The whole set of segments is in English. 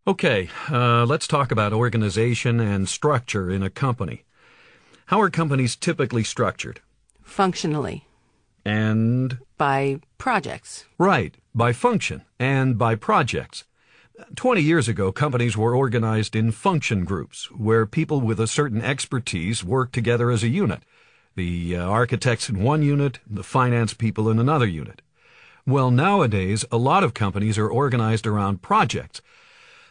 Okay, let's talk about organization and structure in a company. How are companies typically structured? Functionally. And? By projects. Right, by function and by projects. 20 years ago, companies were organized in function groups, where people with a certain expertise worked together as a unit. The architects in one unit, the finance people in another unit. Well, nowadays, a lot of companies are organized around projects.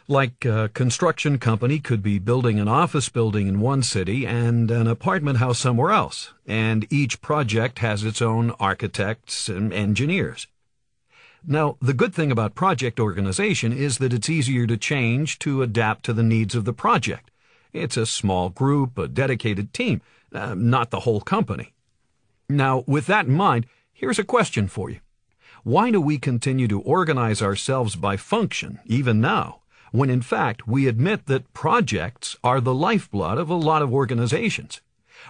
Like a construction company could be building an office building in one city and an apartment house somewhere else, and each project has its own architects and engineers. Now, the good thing about project organization is that it's easier to change to adapt to the needs of the project. It's a small group, a dedicated team, not the whole company. Now, with that in mind, here's a question for you. Why do we continue to organize ourselves by function, even now, when in fact we admit that projects are the lifeblood of a lot of organizations?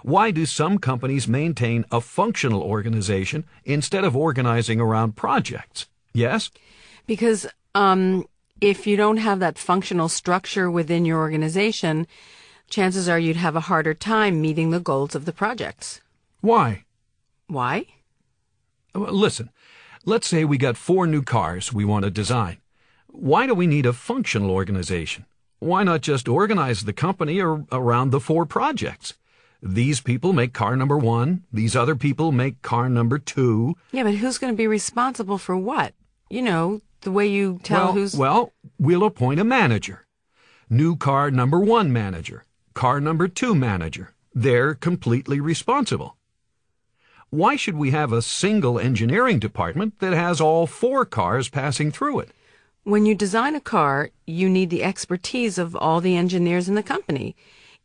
Why do some companies maintain a functional organization instead of organizing around projects? Yes? Because if you don't have that functional structure within your organization, chances are you'd have a harder time meeting the goals of the projects. Why? Why? Listen, let's say we got 4 new cars we want to design. Why do we need a functional organization? Why not just organize the company around the 4 projects? These people make car number 1, these other people make car number 2. Yeah, but who's going to be responsible for what? You know, the way you tell who's... Well, we'll appoint a manager. New car number 1 manager, car number 2 manager. They're completely responsible. Why should we have a single engineering department that has all 4 cars passing through it? When you design a car, you need the expertise of all the engineers in the company.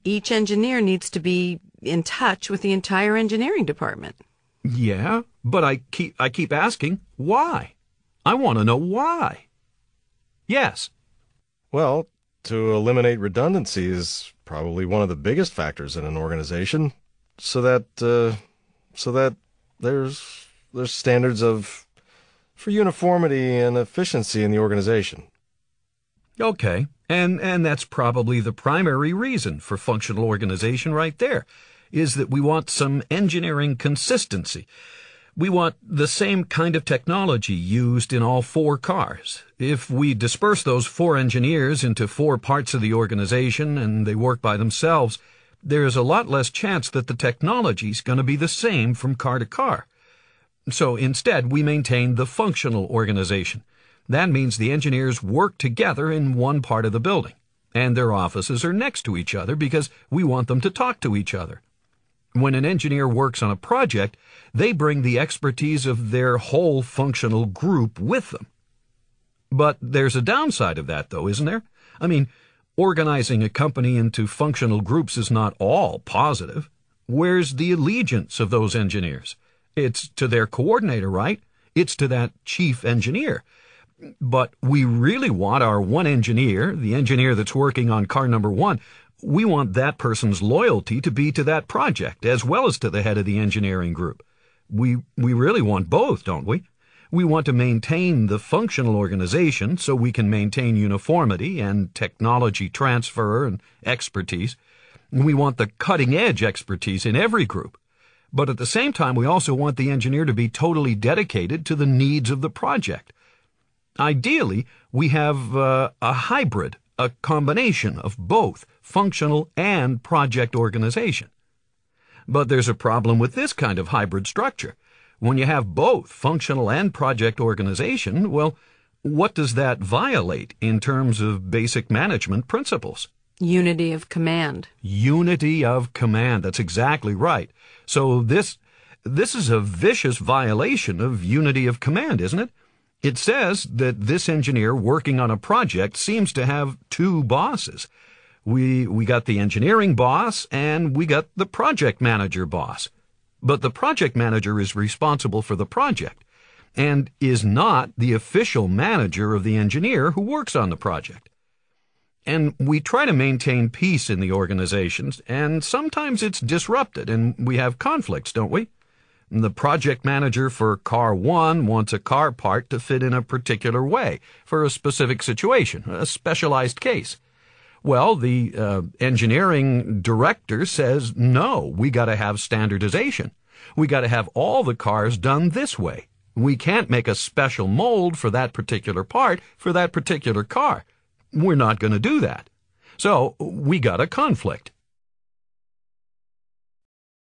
Each engineer needs to be in touch with the entire engineering department. Yeah, but I keep asking, why? I want to know why. Yes. Well, to eliminate redundancy is probably one of the biggest factors in an organization, so that there's standards for uniformity and efficiency in the organization. Okay, and that's probably the primary reason for functional organization right there, is that we want some engineering consistency. We want the same kind of technology used in all 4 cars. If we disperse those 4 engineers into 4 parts of the organization and they work by themselves, there's a lot less chance that the technology's going to be the same from car to car. So instead, we maintain the functional organization. That means the engineers work together in one part of the building, and their offices are next to each other because we want them to talk to each other. When an engineer works on a project, they bring the expertise of their whole functional group with them. But there's a downside of that, though, isn't there? I mean, organizing a company into functional groups is not all positive. Where's the allegiance of those engineers? It's to their coordinator, right? It's to that chief engineer. But we really want our one engineer, the engineer that's working on car number 1, we want that person's loyalty to be to that project as well as to the head of the engineering group. We really want both, don't we? We want to maintain the functional organization so we can maintain uniformity and technology transfer and expertise. We want the cutting-edge expertise in every group. But at the same time, we also want the engineer to be totally dedicated to the needs of the project. Ideally, we have a hybrid, a combination of both functional and project organization. But there's a problem with this kind of hybrid structure. When you have both functional and project organization, well, what does that violate in terms of basic management principles? Unity of command. Unity of command. That's exactly right. So this is a vicious violation of unity of command, isn't it? It says that this engineer working on a project seems to have 2 bosses. We got the engineering boss and we got the project manager boss. But the project manager is responsible for the project and is not the official manager of the engineer who works on the project. And we try to maintain peace in the organizations, and sometimes it's disrupted and we have conflicts, don't we? The project manager for car 1 wants a car part to fit in a particular way for a specific situation, a specialized case. Well, the engineering director says, no, we got to have standardization. We got to have all the cars done this way. We can't make a special mold for that particular part for that particular car. We're not going to do that. So we got a conflict.